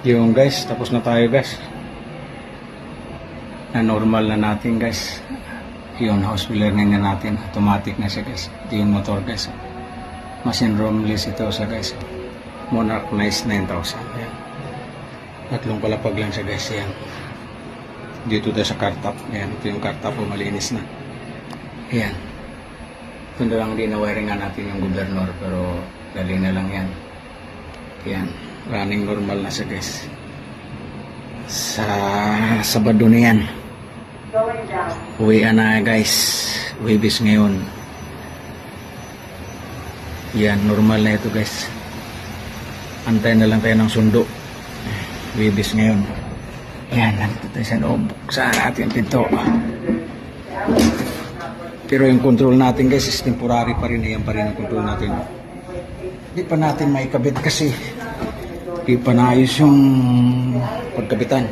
Yung guys, tapos na tayo guys. Na normal na natin guys. Yung house learning na natin. Automatic na siya guys. Ito yung motor guys. Machine room list ito sa guys. Monarch Nice 9,000. Ayan. Tatlong palapag lang siya guys. Ayan. Dito tayo sa car top. Ayan. Ito yung car top. Malinis na. Ayan. Ito na lang din na wiringan natin yung gobernador. Pero dali na lang yan. Ayan. Running normal na siya guys. Sa Sabado na yan. Uwian na guys. Webis ngayon. Yan, normal na ito guys. Antayin na lang tayo ng sundo. Webis ngayon. Yan, nandito tayo sa loob. Buksan natin pinto. Pero yung control natin guys is temporary pa rin. Yan pa rin ang control natin. Hindi pa natin maikabit kasi hindi pa naayos yung pagkabitan.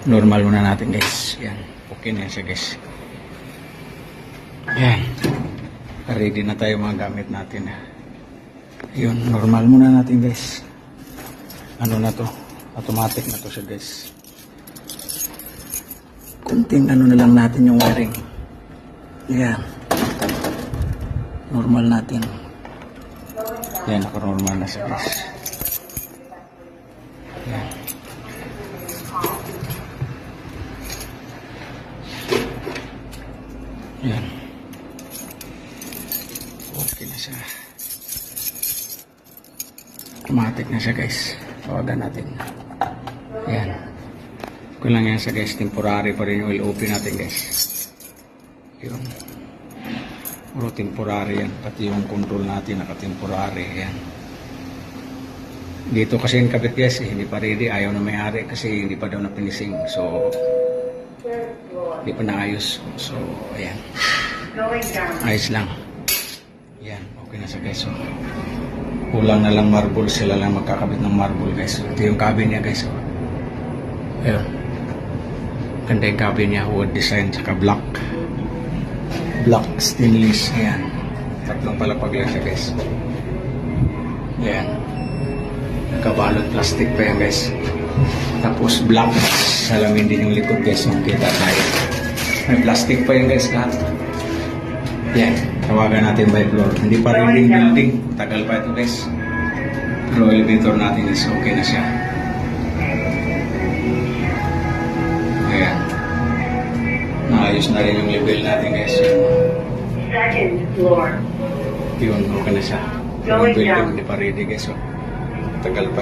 Normal muna natin guys. Yan. Okay na yan siya guys. Yan. Ready na tayo mga gamit natin. Yun. Normal muna natin guys. Ano na to? Automatic na to siya guys. Kunting ano na lang natin yung wiring. Yan. Normal natin. Yan. Naka-normal na siya guys. Yan. Yan. Okay na siya. Automatic na siya guys. Tawagan natin. Yan. Okay lang yan siya guys. Temporary pa rin yung oil open natin guys. Yun. Puro temporary yan. Pati yung control natin naka-temporary. Yan. Dito kasi yung kabit guys. Hindi pa ready. Ayaw na may-ari kasi hindi pa daw na finishing. So hindi pa naayos. So, ayan. Ayos lang. Ayan. Okay na siya guys. So, kulang na lang marble. Sila lang magkakabit ng marble guys. So, ito yung cabin niya guys. So, ayan. Ganda yung cabin niya. Wood design. Saka black. Black stainless. Ayan. Tatlong palapag lang siya guys. Ayan. Nakabalot plastic pa yan guys. Tapos black. Salamin din yung likod guys. Kita tayo. May plastic pa yan guys lahat. Yan. Tawagan natin by floor. Hindi pa rin building. Tagal pa ito guys. Pero elevator natin is okay na siya. Ayan. Naayos na rin yung level natin guys. Second floor. Yun. Okay na siya. Yung building hindi pa ready guys. So, tagal pa